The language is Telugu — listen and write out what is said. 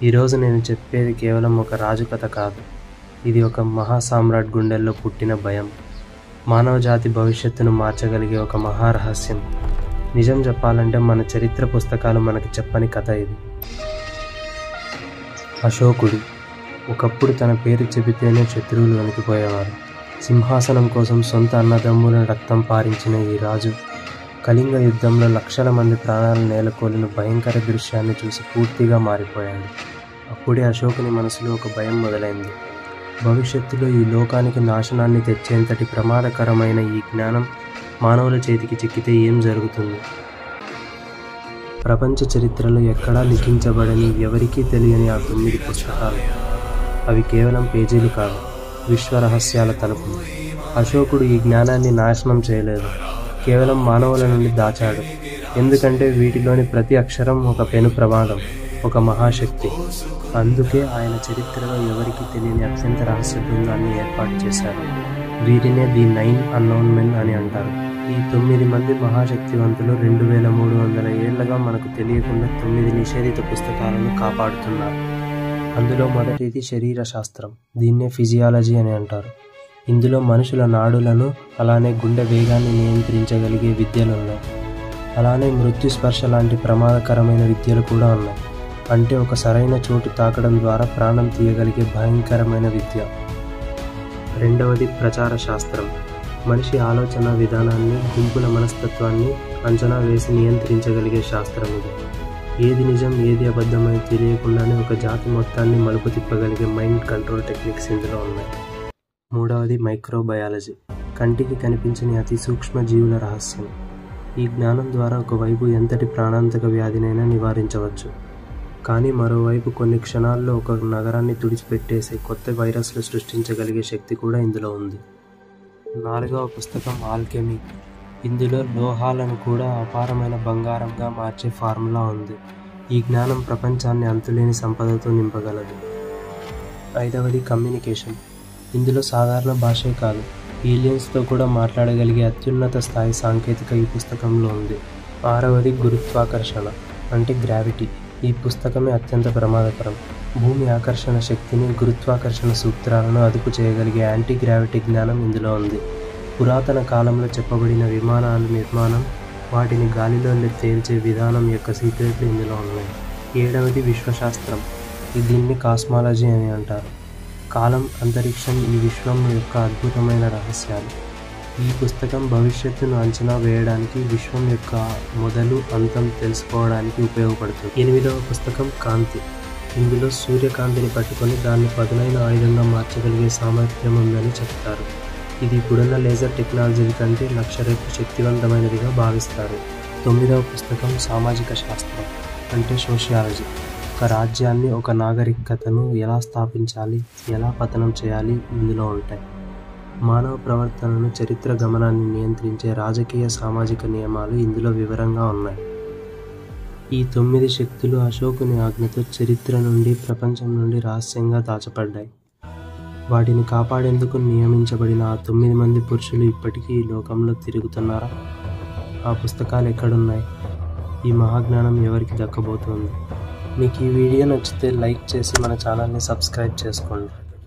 ఈరోజు నేను చెప్పేది కేవలం ఒక రాజు కథ కాదు. ఇది ఒక మహాసామ్రాట్ గుండెల్లో పుట్టిన భయం, మానవ జాతి భవిష్యత్తును మార్చగలిగే ఒక మహారహస్యం. నిజం చెప్పాలంటే మన చరిత్ర పుస్తకాలు మనకి చెప్పని కథ ఇది. అశోకుడు ఒకప్పుడు తన పేరు చెబితేనే శత్రువులు వణికిపోయేవారు. సింహాసనం కోసం సొంత అన్నదమ్ముల రక్తం పారించిన ఈ రాజు కళింగ యుద్ధంలో లక్షల మంది ప్రాణాలు నేలకోలిన భయంకర దృశ్యాన్ని చూసి పూర్తిగా మారిపోయాడు. అప్పుడే అశోకుని మనసులో ఒక భయం మొదలైంది. భవిష్యత్తులో ఈ లోకానికి నాశనాన్ని తెచ్చేంతటి ప్రమాదకరమైన ఈ జ్ఞానం మానవుల చేతికి చిక్కితే ఏం జరుగుతుంది? ప్రపంచ చరిత్రలో ఎక్కడా లిఖించబడని, ఎవరికీ తెలియని ఆ 9 పుస్తకాలు. అవి కేవలం పేజీలు కాదు, విశ్వరహస్యాల తలుపులు. అశోకుడు ఈ జ్ఞానాన్ని నాశనం చేయలేదు, కేవలం మానవుల నుండి దాచాడు. ఎందుకంటే వీటిలోని ప్రతి అక్షరం ఒక పెను ప్రమాదం, ఒక మహాశక్తి. అందుకే ఆయన చరిత్రలో ఎవరికీ తెలియని అత్యంత రహస్య బృందాన్ని ఏర్పాటు చేశారు. వీరినే ది 9 అన్నోన్ మెన్ అని అంటారు. ఈ 9 మంది మహాశక్తివంతులు 2300 ఏళ్లుగా మనకు తెలియకుండా 9 నిషేధిత పుస్తకాలను కాపాడుతున్నారు. అందులో మొదటిది శరీర శాస్త్రం. దీన్నే ఫిజియాలజీ అని అంటారు. ఇందులో మనుషుల నాడులను, అలానే గుండె వేగాన్ని నియంత్రించగలిగే విద్యలు ఉన్నాయి. అలానే మృత్యు స్పర్శ లాంటి ప్రమాదకరమైన విద్యలు కూడా ఉన్నాయి. అంటే ఒక సరైన చోటు తాకడం ద్వారా ప్రాణం తీయగలిగే భయంకరమైన విద్య. రెండవది ప్రచార శాస్త్రం. మనిషి ఆలోచన విధానాన్ని, గుంపుల మనస్తత్వాన్ని అంచనా వేసి నియంత్రించగలిగే శాస్త్రం ఇది. ఏది నిజం ఏది అబద్ధమని తెలియకుండానే ఒక జాతి మొత్తాన్ని మలుపు తిప్పగలిగే మైండ్ కంట్రోల్ టెక్నిక్స్ ఇందులో ఉన్నాయి. మూడవది మైక్రోబయాలజీ. కంటికి కనిపించని అతి సూక్ష్మ జీవుల రహస్యం. ఈ జ్ఞానం ద్వారా ఒకవైపు ఎంతటి ప్రాణాంతక వ్యాధినైనా నివారించవచ్చు, కానీ మరోవైపు కొన్ని క్షణాల్లో ఒక నగరాన్ని తుడిచిపెట్టేసే కొత్త వైరస్లు సృష్టించగలిగే శక్తి కూడా ఇందులో ఉంది. నాలుగవ పుస్తకం ఆల్కెమీ. ఇందులో లోహాలను కూడా అపారమైన బంగారంగా మార్చే ఫార్ములా ఉంది. ఈ జ్ఞానం ప్రపంచాన్ని అంతులేని సంపదతో నింపగలదు. ఐదవది కమ్యూనికేషన్. ఇందులో సాధారణ భాషే కాదు, ఏలియన్స్తో కూడా మాట్లాడగలిగే అత్యున్నత స్థాయి సాంకేతిక ఈ పుస్తకంలో ఉంది. ఆరవది గురుత్వాకర్షణ అంటే గ్రావిటీ. ఈ పుస్తకమే అత్యంత ప్రమాదకరం. భూమి ఆకర్షణ శక్తిని, గురుత్వాకర్షణ సూత్రాలను అదుపు చేయగలిగే యాంటీ గ్రావిటీ జ్ఞానం ఇందులో ఉంది. పురాతన కాలంలో చెప్పబడిన విమానాల నిర్మాణం, వాటిని గాలిలో తేల్చే విధానం యొక్క సీక్రెట్లు ఇందులో ఉన్నాయి. ఏడవది విశ్వశాస్త్రం. దీన్ని కాస్మాలజీ అని అంటారు. కాలం, అంతరిక్షం, ఈ విశ్వం యొక్క అద్భుతమైన రహస్యాలు. ఈ పుస్తకం భవిష్యత్తును అంచనా వేయడానికి, విశ్వం యొక్క మొదలు అంతం తెలుసుకోవడానికి ఉపయోగపడుతుంది. ఎనిమిదవ పుస్తకం కాంతి. ఇందులో సూర్యకాంతిని పట్టుకొని దాన్ని పదునైన ఆయుధంగా మార్చగలిగే సామర్థ్యం ఉందని చెప్తారు. ఇది ఇప్పుడున్న లేజర్ టెక్నాలజీ కంటే 1,00,000 రెట్లు శక్తివంతమైనదిగా భావిస్తారు. 9వ పుస్తకం సామాజిక శాస్త్రం అంటే సోషియాలజీ. ఒక రాజ్యాన్ని, ఒక నాగరికతను ఎలా స్థాపించాలి, ఎలా పతనం చేయాలి ఇందులో ఉంటాయి. మానవ ప్రవర్తనను, చరిత్ర గమనాన్ని నియంత్రించే రాజకీయ, సామాజిక నియమాలు ఇందులో వివరంగా ఉన్నాయి. ఈ 9 శక్తులు అశోకుని ఆజ్ఞతో చరిత్ర నుండి, ప్రపంచం నుండి రహస్యంగా దాచబడ్డాయి. వాటిని కాపాడేందుకు నియమించబడిన ఆ 9 మంది పురుషులు ఇప్పటికీ ఈ లోకంలో తిరుగుతున్నారా? ఆ పుస్తకాలు ఎక్కడున్నాయి? ఈ మహాజ్ఞానం ఎవరికి దక్కబోతోంది? మీకు ఈ వీడియో నచ్చితే లైక్ చేసి మన ఛానల్ని సబ్స్క్రైబ్ చేసుకోండి.